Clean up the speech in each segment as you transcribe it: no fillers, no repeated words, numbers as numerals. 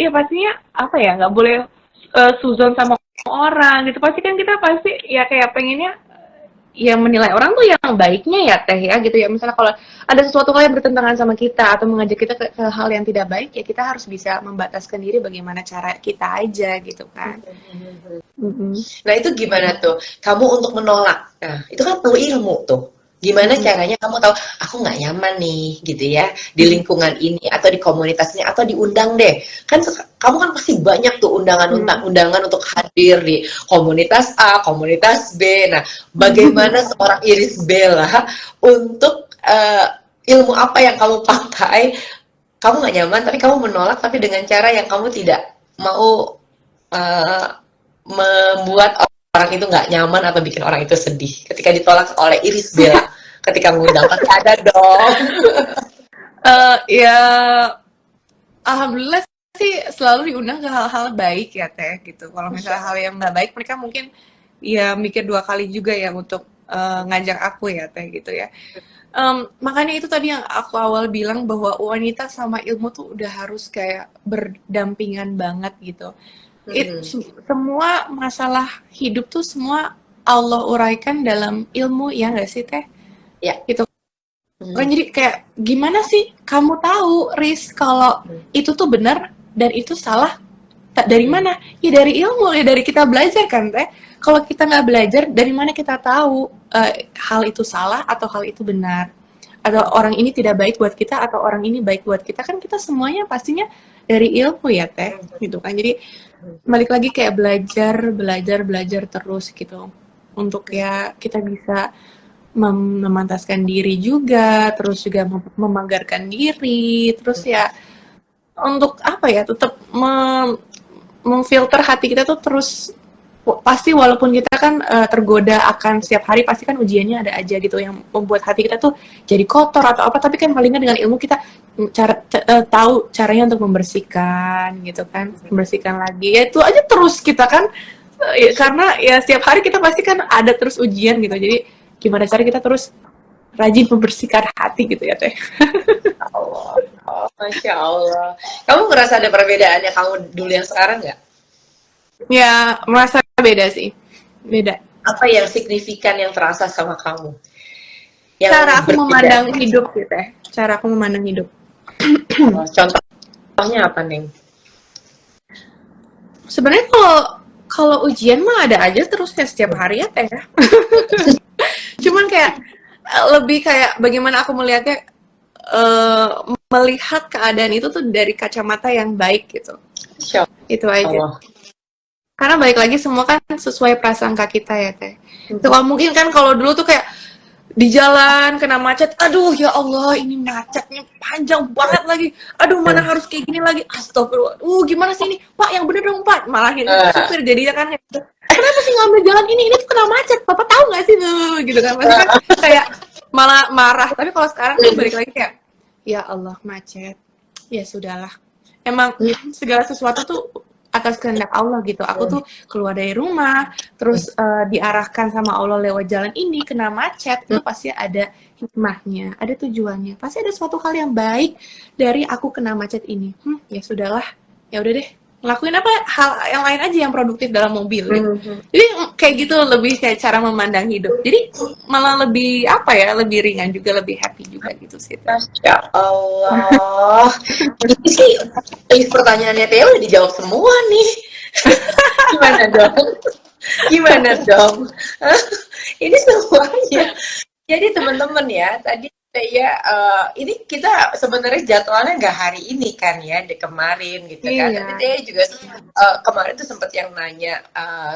ya pastinya apa ya, nggak boleh suzon sama orang gitu. Pasti kan kita pasti ya kayak pengennya ya menilai orang tuh yang baiknya ya teh ya gitu ya. Misalnya kalau ada sesuatu hal yang bertentangan sama kita atau mengajak kita ke hal yang tidak baik ya kita harus bisa membataskan diri bagaimana cara kita aja gitu kan. Nah itu gimana tuh? Kamu untuk menolak. Nah itu kan perlu ilmu tuh. Gimana caranya kamu tahu aku nggak nyaman nih gitu ya di lingkungan ini atau di komunitas ini atau diundang deh. Kan kamu kan pasti banyak tuh undangan untuk hadir di komunitas A, komunitas B. Nah, bagaimana seorang Iris Bella untuk ilmu apa yang kamu pakai? Kamu nggak nyaman tapi kamu menolak tapi dengan cara yang kamu tidak mau uh, membuat orang itu nggak nyaman atau bikin orang itu sedih ketika ditolak oleh Iris Bella ketika ngundang pasti ada dong. Ya alhamdulillah sih selalu diundang ke hal-hal baik ya teh gitu. Kalau misalnya hal yang nggak baik mereka mungkin ya mikir 2 kali juga ya untuk ngajak aku ya teh gitu ya. Makanya itu tadi yang aku awal bilang bahwa wanita sama ilmu tuh udah harus kayak berdampingan banget gitu. Semua masalah hidup tuh semua Allah uraikan dalam ilmu ya nggak sih teh? Ya. Gitu kan jadi kayak gimana sih kamu tahu Riz kalau itu tuh benar dan itu salah dari mana? Ya dari ilmu ya dari kita belajar kan teh. Kalau kita nggak belajar dari mana kita tahu hal itu salah atau hal itu benar? Atau orang ini tidak baik buat kita atau orang ini baik buat kita kan kita semuanya pastinya dari ilmu ya teh gitu kan. Jadi balik lagi kayak belajar terus gitu untuk ya kita bisa memantaskan diri juga, terus juga memagarkan diri, terus ya untuk apa ya tetap memfilter hati kita tuh terus pasti walaupun kita kan tergoda akan setiap hari pasti kan ujiannya ada aja gitu yang membuat hati kita tuh jadi kotor atau apa tapi kan paling dengan ilmu kita tahu caranya untuk membersihkan gitu kan membersihkan lagi ya itu aja terus kita kan karena ya setiap hari kita pasti kan ada terus ujian gitu jadi gimana cara kita terus rajin membersihkan hati gitu ya teh. Allah, oh, Masya Allah. Kamu merasa ada perbedaannya kamu dulu yang sekarang nggak? Ya merasa beda sih, beda. Apa yang signifikan yang terasa sama kamu? Yang Cara aku berbeda. memandang hidup gitu ya. Cara aku memandang hidup. Contohnya apa, Neng? Sebenarnya kalau ujian mah ada aja terus ya setiap hari ya teh. Cuman kayak lebih kayak bagaimana aku melihatnya melihat keadaan itu tuh dari kacamata yang baik gitu. Itu aja. Karena balik lagi semua kan sesuai prasangka kita ya teh. Itu mungkin kan kalau dulu tuh kayak di jalan kena macet, aduh ya Allah ini macetnya panjang banget lagi, aduh mana harus kayak gini lagi, astagfirullah, gimana sih ini Pak yang bener dong Pak, malahin supir jadinya kan kenapa sih ngambil jalan ini tuh kena macet, Bapak tahu nggak sih gitu kan, pasti kan kayak malah marah. Tapi kalau sekarang kan balik lagi kayak ya Allah macet, ya sudahlah, emang segala sesuatu tuh atas kehendak Allah gitu. Aku tuh keluar dari rumah, terus diarahkan sama Allah lewat jalan ini, kena macet, itu pasti ada hikmahnya, ada tujuannya. Pasti ada suatu hal yang baik dari aku kena macet ini. Ya sudahlah, ya udah deh, ngelakuin apa hal yang lain aja yang produktif dalam mobil gitu. Jadi kayak gitu lebih kayak cara memandang hidup. Jadi malah lebih apa ya, lebih ringan juga, lebih happy juga gitu sih. Masya Allah. Ini sih pertanyaannya Teo udah dijawab semua nih. Gimana dong? Gimana dong? Ini semuanya. Jadi teman-teman ya, tadi ya ini kita sebenarnya jadwalnya nggak hari ini kan ya, di kemarin gitu kan. Tapi Teh juga kemarin tuh sempet yang nanya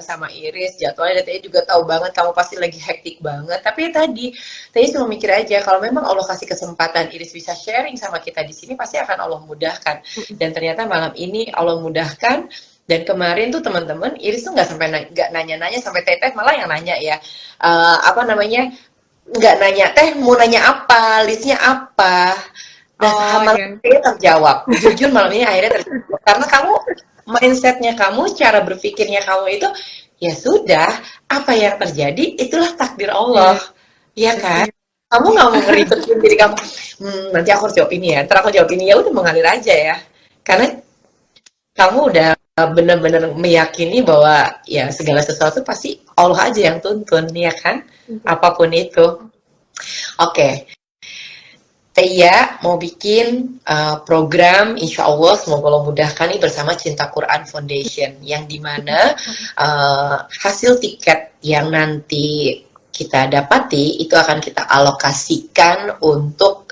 sama Iris jadwalnya, dan Teh juga tahu banget kamu pasti lagi hektik banget. Tapi tadi Teh cuma mikir aja kalau memang Allah kasih kesempatan Iris bisa sharing sama kita di sini, pasti akan Allah mudahkan. Dan ternyata malam ini Allah mudahkan. Dan kemarin tuh teman-teman Iris tuh nggak sampai nggak nanya-nanya sampai Teteh malah yang nanya ya apa namanya, nggak nanya Teh mau nanya apa, listnya apa. Nah malam ini terjawab, jujur malam ini akhirnya terjawab karena kamu mindsetnya kamu, cara berpikirnya kamu itu ya sudah, apa yang terjadi itulah takdir Allah, ya kan. Kamu nggak mau ngeribetin diri kamu, nanti aku harus jawab ini ya, ntar aku jawab ini, ya udah mengalir aja ya, karena kamu udah benar-benar meyakini bahwa ya segala sesuatu pasti Allah aja yang tuntun, ya kan? Apapun itu. Oke, Tia mau bikin program, insya Allah semoga Allah mudahkan nih bersama Cinta Quran Foundation, yang dimana hasil tiket yang nanti kita dapati itu akan kita alokasikan untuk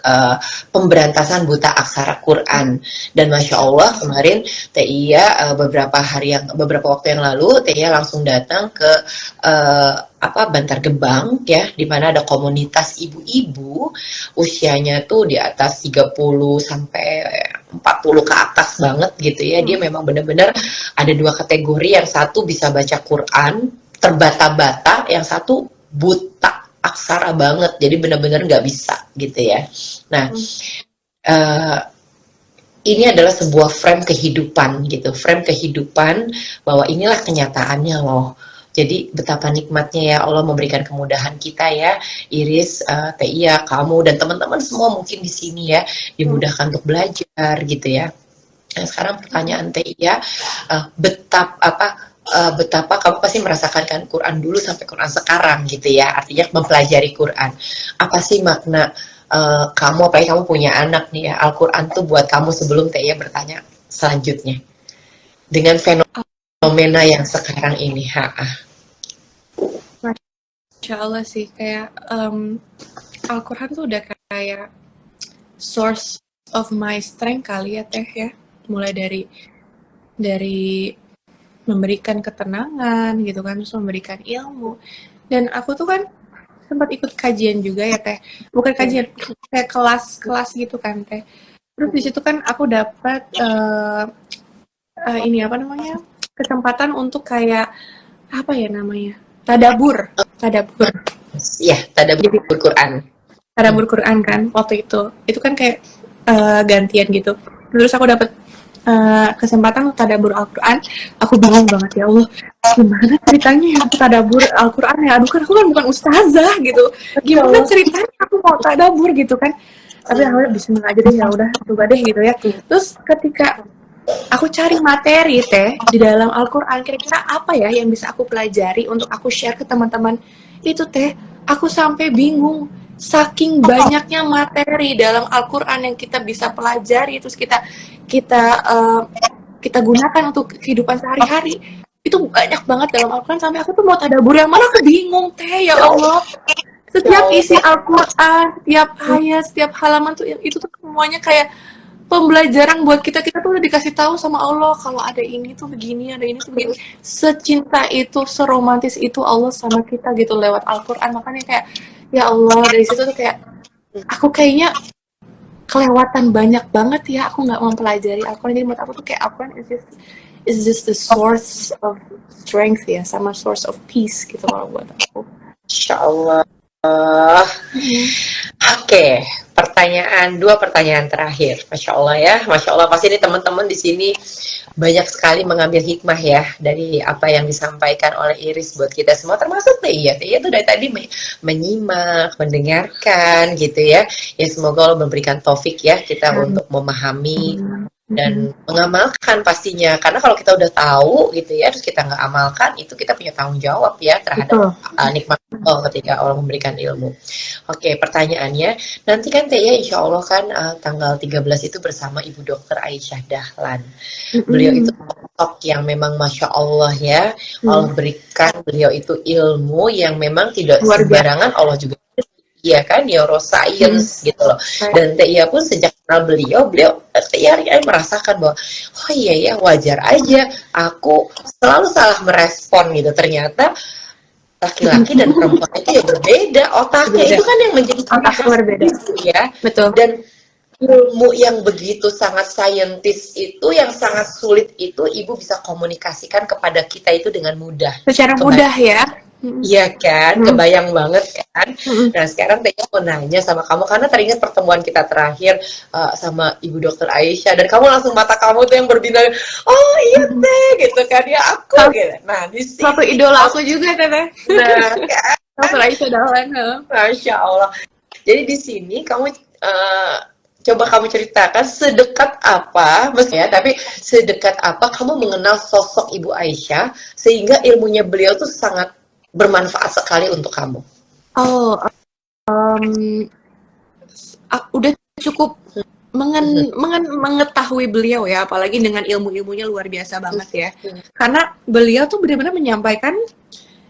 pemberantasan buta aksara Quran. Dan masya Allah kemarin Tia beberapa waktu yang lalu Tia langsung datang ke Bantar Gebang ya, di mana ada komunitas ibu-ibu usianya tuh di atas 30 sampai 40 ke atas banget gitu ya. Dia memang benar-benar ada dua kategori, yang satu bisa baca Quran terbata-bata, yang satu buta aksara banget, jadi benar-benar nggak bisa gitu ya. Nah, ini adalah sebuah frame kehidupan gitu, frame kehidupan bahwa inilah kenyataannya loh. Jadi betapa nikmatnya ya Allah memberikan kemudahan kita ya, Iris, Tia, kamu dan teman-teman semua mungkin di sini ya dimudahkan untuk belajar gitu ya. Nah, sekarang pertanyaan Tia, betapa kamu pasti merasakan kan Quran dulu sampai Quran sekarang gitu ya, artinya mempelajari Quran. Apa sih makna kamu, apalagi kamu punya anak nih ya, Al-Quran tuh buat kamu, sebelum Tia bertanya selanjutnya dengan fenomena yang sekarang ini? Masya Allah sih, kayak Al-Quran tuh udah kayak source of my strength kali ya Teh ya, mulai dari memberikan ketenangan gitu kan, terus memberikan ilmu. Dan aku tuh kan sempat ikut kajian juga ya Teh, bukan kajian, kayak kelas gitu kan Teh. Terus di situ kan aku dapat ini apa namanya, kesempatan untuk kayak apa ya namanya, tadabur Ya, tadabur Quran. Tadabur Quran kan waktu itu kan kayak gantian gitu. Terus aku dapat kesempatan tadabur Al-Quran. Aku bingung banget, ya Allah, gimana ceritanya ya tadabur Al-Quran ya? Aduh, kan aku kan bukan ustazah gitu. Gimana ceritanya aku mau tadabur gitu kan? Tapi aku bismillah aja deh, ya udah coba deh gitu ya. Terus ketika aku cari materi Teh di dalam Al-Quran, kira-kira apa ya yang bisa aku pelajari untuk aku share ke teman-teman, itu Teh aku sampai bingung, saking banyaknya materi dalam Al-Quran yang kita bisa pelajari, terus kita gunakan untuk kehidupan sehari-hari. Itu banyak banget dalam Al-Quran, sampai aku tuh mau tadabur yang mana aku bingung Teh, ya Allah. Setiap isi Al-Quran, setiap ayat, setiap halaman tuh itu tuh semuanya kayak pembelajaran buat kita tuh udah dikasih tahu sama Allah kalau ada ini tuh begini, ada ini tuh begini. Secinta itu, seromantis itu Allah sama kita gitu lewat Al-Quran. Makanya kayak, ya Allah, dari situ tuh kayak aku kayaknya kelewatan banyak banget ya, aku nggak mempelajari Al-Quran. Jadi menurut aku tuh kayak Al-Quran is just the source of strength ya, sama source of peace gitu kalau buat aku. Insya Allah. Oke, dua pertanyaan terakhir. Masya Allah ya, Masya Allah, pasti ini teman-teman di sini banyak sekali mengambil hikmah ya dari apa yang disampaikan oleh Iris buat kita semua, termasuk Tia. Tia tuh dari tadi menyimak, mendengarkan gitu ya. Ya semoga Allah memberikan taufik ya kita untuk memahami dan mengamalkan pastinya, karena kalau kita udah tahu gitu ya terus kita nggak amalkan, itu kita punya tanggung jawab ya terhadap nikmat Allah ketika Allah memberikan ilmu. Oke, pertanyaannya nanti kan Tia insya Allah kan tanggal 13 itu bersama Ibu Dokter Aisyah Dahlan. Beliau itu sosok yang memang Masya Allah ya, Allah berikan beliau itu ilmu yang memang tidak sembarangan. Allah juga iya kan, neuroscience gitu loh. Dan Tia pun sejak kenal beliau Tia merasakan bahwa oh iya ya, wajar aja aku selalu salah merespon gitu. Ternyata laki-laki dan perempuan itu ya berbeda otaknya, itu kan yang menjadi otaknya berbeda ya. Betul. Dan ilmu yang begitu sangat saintis itu, yang sangat sulit itu, Ibu bisa komunikasikan kepada kita itu dengan mudah, secara mudah ya. Iya kan, kebayang banget kan. Nah sekarang Tia mau nanya sama kamu, karena teringat pertemuan kita terakhir sama Ibu Dokter Aisyah, dan kamu langsung mata kamu tuh yang berbinar, oh iya Teh gitu kan ya, aku gitu. Nah di sini satu idola aku juga Teh. Nah kan, Dokter Aisyah Dahlan. Masya Allah. Jadi di sini kamu Coba kamu ceritakan sedekat apa, maksudnya, tapi sedekat apa kamu mengenal sosok Ibu Aisyah sehingga ilmunya beliau tuh sangat bermanfaat sekali untuk kamu. Oh, um, udah cukup mengetahui beliau ya, apalagi dengan ilmu-ilmunya luar biasa banget ya. Karena beliau tuh benar-benar menyampaikan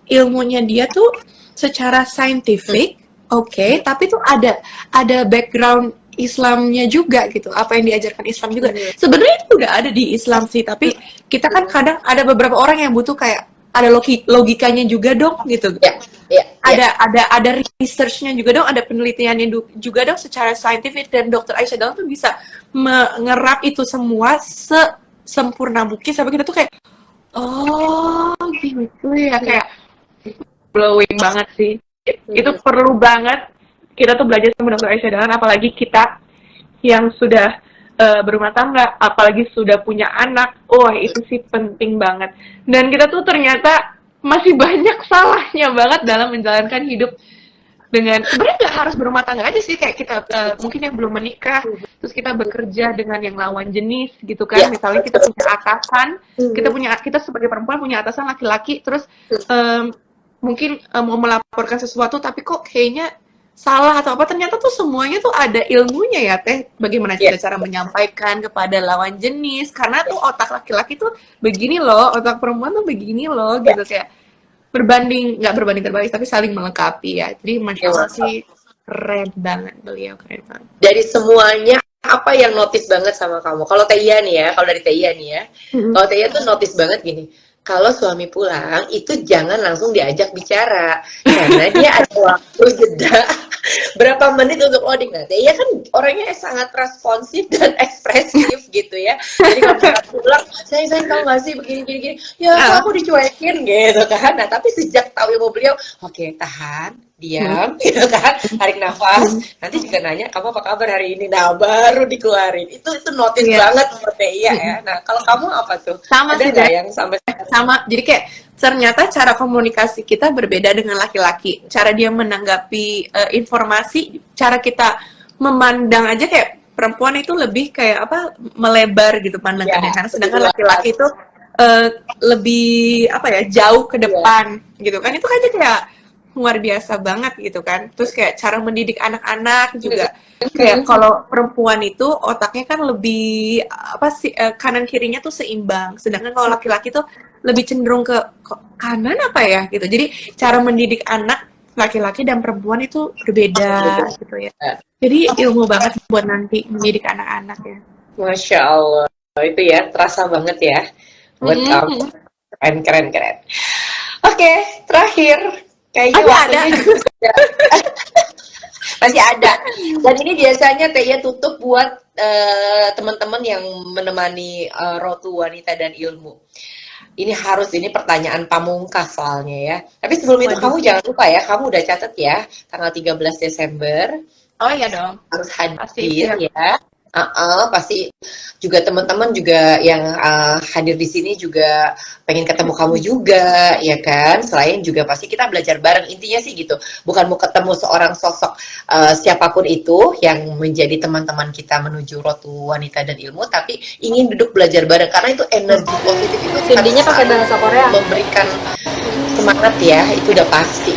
ilmunya dia tuh secara saintifik, oke, tapi tuh ada background Islamnya juga gitu, apa yang diajarkan Islam juga. Sebenarnya itu udah ada di Islam sih, tapi kita kan kadang ada beberapa orang yang butuh kayak ada logikanya juga dong gitu. Ya, ya, ya. Ada researchnya juga dong, ada penelitiannya juga dong secara saintifik, dan Dokter Aisyah Dalam tuh bisa mengerap itu semua sempurna mungkin sampai kita tuh kayak oh gitu ya, kayak blowing banget sih. Itu perlu banget kita tuh belajar sama Dokter Aisyah Dahlan, apalagi kita yang sudah berumah tangga, apalagi sudah punya anak. Wah, itu sih penting banget. Dan kita tuh ternyata masih banyak salahnya banget dalam menjalankan hidup dengan, sebenarnya nggak harus berumah tangga aja sih, kayak kita mungkin yang belum menikah, terus kita bekerja dengan yang lawan jenis gitu kan. Misalnya kita punya atasan, kita sebagai perempuan punya atasan laki-laki, terus mungkin mau melaporkan sesuatu tapi kok kayaknya salah atau apa, ternyata tuh semuanya tuh ada ilmunya ya Teh, bagaimana kita cara menyampaikan kepada lawan jenis, karena tuh otak laki-laki tuh begini loh, otak perempuan tuh begini loh gitu, kayak nggak berbanding terbalik tapi saling melengkapi ya. Jadi Masya Allah sih keren banget, beliau keren banget. Dari semuanya apa yang notice banget sama kamu? Kalau Tia nih ya, kalau dari Tia nih ya, kalau Tia tuh notice banget gini, kalau suami pulang itu jangan langsung diajak bicara karena dia ada waktu jeda berapa menit untuk loading. Nah, Tia kan orangnya sangat responsif dan ekspresif gitu ya. Jadi kalau kita pulang, sayang tahu nggak sih begini, ya aku dicuekin gitu kan. Nah, tapi sejak tahu ilmu beliau, oke, tahan, diam, gitu kan, tarik nafas. Nanti juga nanya kamu apa kabar hari ini. Nah, baru dikeluarin. Itu notice banget seperti Tia ya. Nah, kalau kamu apa tuh? Sama ada nggak yang sampai sama? Jadi kayak ternyata cara komunikasi kita berbeda dengan laki-laki. Cara dia menanggapi informasi, cara kita memandang aja, kayak perempuan itu lebih kayak apa, melebar gitu pandangannya, karena sedangkan laki-laki itu lebih apa ya, jauh ke depan gitu kan. Itu kan kayak luar biasa banget gitu kan. Terus kayak cara mendidik anak-anak juga, kayak kalau perempuan itu otaknya kan lebih apa sih, kanan kirinya tuh seimbang, sedangkan kalau laki-laki tuh lebih cenderung ke kanan apa ya gitu. Jadi cara mendidik anak laki-laki dan perempuan itu berbeda gitu ya. Jadi ilmu banget buat nanti mendidik anak-anak ya. Masya Allah, itu ya terasa banget ya buat kamu. Keren. Oke, terakhir kayaknya waktunya juga masih ada. Dan ini biasanya Tia tutup buat teman-teman yang menemani Rotu Wanita dan Ilmu. Ini pertanyaan pamungkas soalnya ya. Tapi sebelum itu kamu jangan lupa ya, kamu udah catat ya, tanggal 13 Desember. Oh iya dong. Harus hadir ya. Pasti juga teman-teman juga yang hadir di sini juga pengen ketemu kamu juga, ya kan? Selain juga pasti kita belajar bareng, intinya sih gitu. Bukan mau ketemu seorang sosok siapapun itu yang menjadi teman-teman kita menuju Rotu Wanita dan Ilmu, tapi ingin duduk belajar bareng karena itu energi positif itu Cindy-nya pakai bahasa Korea. memberikan semangat ya, itu udah pasti.